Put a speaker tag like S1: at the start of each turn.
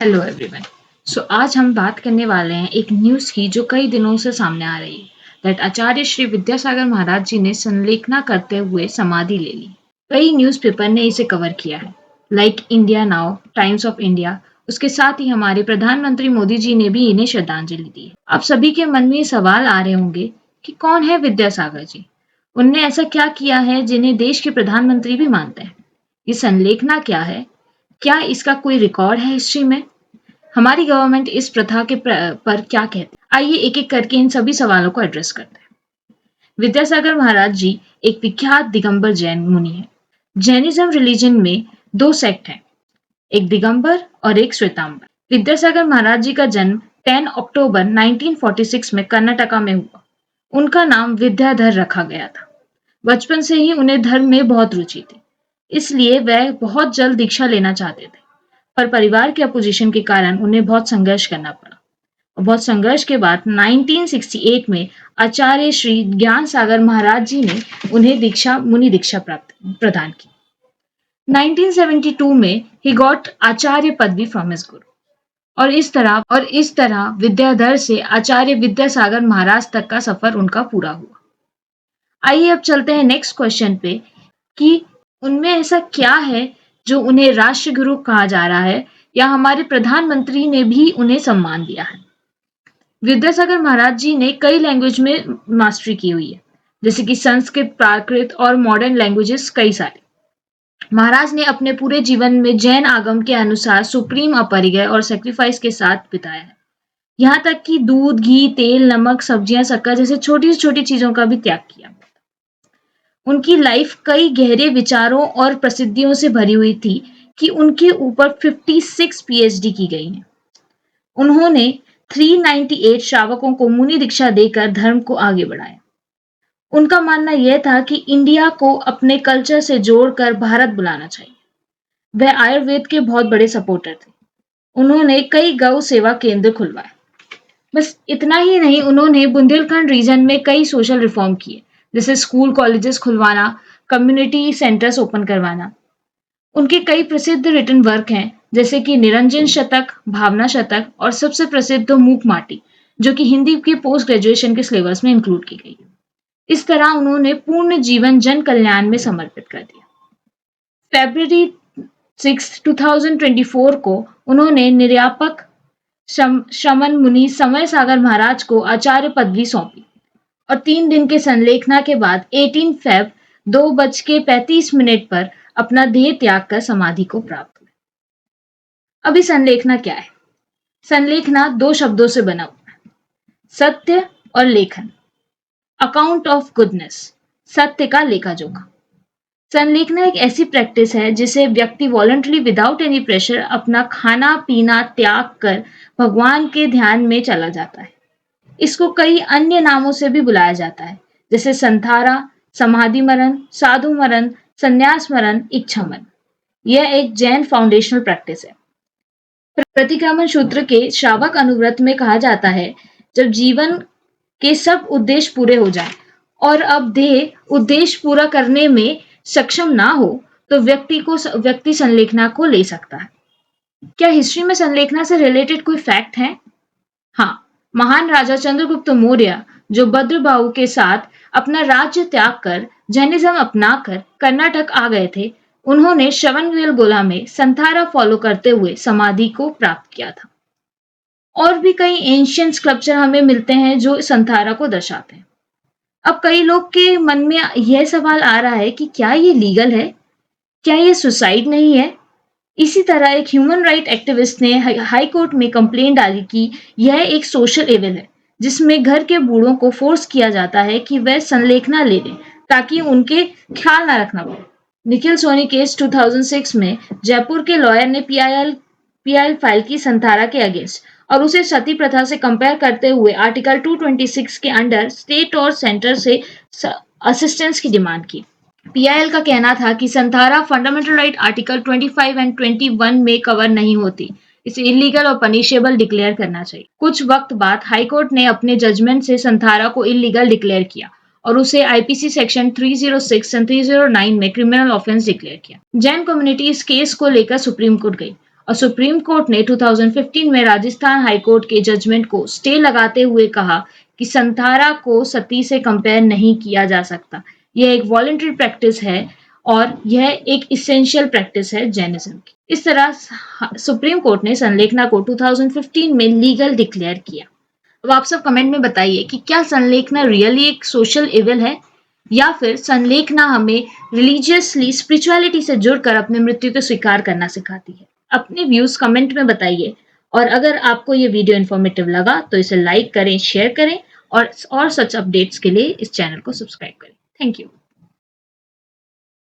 S1: Hello everyone. आज हम बात करने वाले हैं एक न्यूज़ की जो कई दिनों से सामने आ रही है दैट आचार्य श्री विद्यासागर महाराज जी ने संलेखना करते हुए समाधि ले ली। कई न्यूज़पेपर ने इसे कवर किया है, like India now, times of India. उसके साथ ही हमारे प्रधानमंत्री मोदी जी ने भी इन्हें श्रद्धांजलि दी है। आप सभी के मन में ये सवाल आ रहे होंगे कि कौन है विद्यासागर जी, उनने ऐसा क्या किया है जिन्हें देश के प्रधानमंत्री भी मानते हैं। ये संलेखना क्या है, क्या इसका कोई रिकॉर्ड है हिस्ट्री में, हमारी गवर्नमेंट इस प्रथा के पर क्या कहती है। आइए एक एक करके इन सभी सवालों को एड्रेस करते हैं। विद्यासागर महाराज जी एक विख्यात दिगंबर जैन मुनि है। जैनिज्म रिलीजन में दो सेक्ट हैं, एक दिगंबर और एक श्वेतांबर। विद्यासागर महाराज जी का जन्म 10 अक्टूबर 1946 में कर्नाटका में हुआ। उनका नाम विद्याधर रखा गया था। बचपन से ही उन्हें धर्म में बहुत रुचि थी, इसलिए वह बहुत जल्द दीक्षा लेना चाहते थे, पर परिवार के अपोजिशन के कारण उन्हें बहुत संघर्ष करना पड़ा। और बहुत संघर्ष के बाद 1968 में आचार्य श्री ज्ञान सागर महाराज जी ने उन्हें मुनि दीक्षा प्राप्त प्रदान की। 1972 में ही गॉट आचार्य पदवी फ्रॉम हिज गुरु, और इस तरह विद्याधर से आचार्य विद्यासागर महाराज तक का सफर उनका पूरा हुआ। आइए अब चलते हैं नेक्स्ट क्वेश्चन पे कि उनमें ऐसा क्या है जो उन्हें राष्ट्रगुरु कहा जा रहा है, या हमारे प्रधानमंत्री ने भी उन्हें सम्मान दिया है। विद्यासागर महाराज जी ने कई लैंग्वेज में मास्टरी की हुई है, जैसे कि संस्कृत, प्राकृत और मॉडर्न लैंग्वेजेस कई सारे। महाराज ने अपने पूरे जीवन में जैन आगम के अनुसार सुप्रीम अपरिग्रह और सेक्रीफाइस के साथ बिताया है। यहाँ तक कि दूध, घी, तेल, नमक, सब्जियां, शक्कर जैसे छोटी से छोटी चीजों का भी त्याग किया। उनकी लाइफ कई गहरे विचारों और प्रसिद्धियों से भरी हुई थी कि उनके ऊपर 56 पीएचडी की गई है। उन्होंने 398 श्रावकों को मुनि दीक्षा देकर धर्म को आगे बढ़ाया। उनका मानना यह था कि इंडिया को अपने कल्चर से जोड़कर भारत बुलाना चाहिए। वह आयुर्वेद के बहुत बड़े सपोर्टर थे। उन्होंने कई गौ सेवा केंद्र खुलवाए। बस इतना ही नहीं, उन्होंने बुंदेलखंड रीजन में कई सोशल रिफॉर्म किए, जैसे स्कूल कॉलेजेस खुलवाना, कम्युनिटी सेंटर्स ओपन करवाना। उनके कई प्रसिद्ध रिटन वर्क हैं, जैसे कि निरंजन शतक, भावना शतक और सबसे प्रसिद्ध तो मूक माटी, जो कि हिंदी के पोस्ट ग्रेजुएशन के सिलेबस में इंक्लूड की गई है। इस तरह उन्होंने पूर्ण जीवन जन कल्याण में समर्पित कर दिया। February 6, 2024 को उन्होंने निर्यापक श्रमण मुनि समय सागर महाराज को आचार्य पदवी सौंपी, और 3 दिन के संलेखना के बाद 18 फेब 2:35 पर अपना देह त्याग कर समाधि को प्राप्त हुए। अभी संलेखना क्या है? संलेखना दो शब्दों से बना हुआ है, सत्य और लेखन। अकाउंट ऑफ गुडनेस, सत्य का लेखा जोखा। संलेखना एक ऐसी प्रैक्टिस है जिसे व्यक्ति वॉलंटरी विदाउट एनी प्रेशर अपना खाना पीना त्याग कर भगवान के ध्यान में चला जाता है। इसको कई अन्य नामों से भी बुलाया जाता है, जैसे संथारा, समाधि मरण, साधु मरण, संन्यास मरण, इच्छा मरण। यह एक जैन फाउंडेशनल प्रैक्टिस है। प्रतिक्रमण सूत्र के श्रावक अनुव्रत में कहा जाता है, जब जीवन के सब उद्देश्य पूरे हो जाए और अब देह उद्देश्य पूरा करने में सक्षम ना हो, तो व्यक्ति संलेखना को ले सकता है। क्या हिस्ट्री में संलेखना से रिलेटेड कोई फैक्ट है? हाँ, महान राजा चंद्रगुप्त मौर्य, जो भद्रबाहु के साथ अपना राज्य त्याग कर जैनिज्म अपनाकर कर्नाटक आ गए थे, उन्होंने श्रवणबेलगोला में संथारा फॉलो करते हुए समाधि को प्राप्त किया था। और भी कई एंशियंट स्कल्पचर हमें मिलते हैं जो संथारा को दर्शाते हैं। अब कई लोग के मन में यह सवाल आ रहा है कि क्या ये लीगल है? क्या ये सुसाइड नहीं है? इसी तरह एक ह्यूमन राइट एक्टिविस्ट ने हाई कोर्ट में कंप्लेंट डाली कि यह एक सोशल एविल है, जिसमें घर के बूढ़ों को फोर्स किया जाता है कि वह संलेखना ले लें ताकि उनके ख्याल ना रखना पड़े। निखिल सोनी केस 2006 में जयपुर के लॉयर ने पीआईएल फाइल की संथारा के अगेंस्ट, और उसे सती प्रथा से कंपेयर करते हुए आर्टिकल 226 के अंडर स्टेट और सेंटर से असिस्टेंस की डिमांड की। पीआईएल का कहना था कि संथारा फंडामेंटल राइट आर्टिकल 25 एंड 21 में कवर नहीं होती, इसे इलीगल और पनिशेबल डिक्लेयर करना चाहिए। कुछ वक्त बाद हाईकोर्ट ने अपने जजमेंट से संथारा को इलीगल डिक्लेयर किया और उसे आईपीसी सेक्शन 306 एंड 309 में क्रिमिनल ऑफेंस डिक्लेयर किया। जैन कम्युनिटी इस केस को लेकर सुप्रीम कोर्ट गई और सुप्रीम कोर्ट ने 2015 में राजस्थान हाई कोर्ट के जजमेंट को स्टे लगाते हुए कहा कि संथारा को सती से कंपेयर नहीं किया जा सकता। यह एक वॉलंटरी प्रैक्टिस है और यह एक इसेंशियल प्रैक्टिस है जैनिज्म की। इस तरह सुप्रीम कोर्ट ने संलेखना को 2015 में लीगल डिक्लेयर किया। अब आप सब कमेंट में बताइए कि क्या संलेखना रियली एक सोशल इविल है या फिर संलेखना हमें रिलीजियसली स्पिरिचुअलिटी से जुड़कर अपने मृत्यु को स्वीकार करना सिखाती है। अपने व्यूज कमेंट में बताइए और अगर आपको ये वीडियो इन्फॉर्मेटिव लगा तो इसे लाइक करें, शेयर करें और सच अपडेट्स के लिए इस चैनल को सब्सक्राइब करें। Thank you.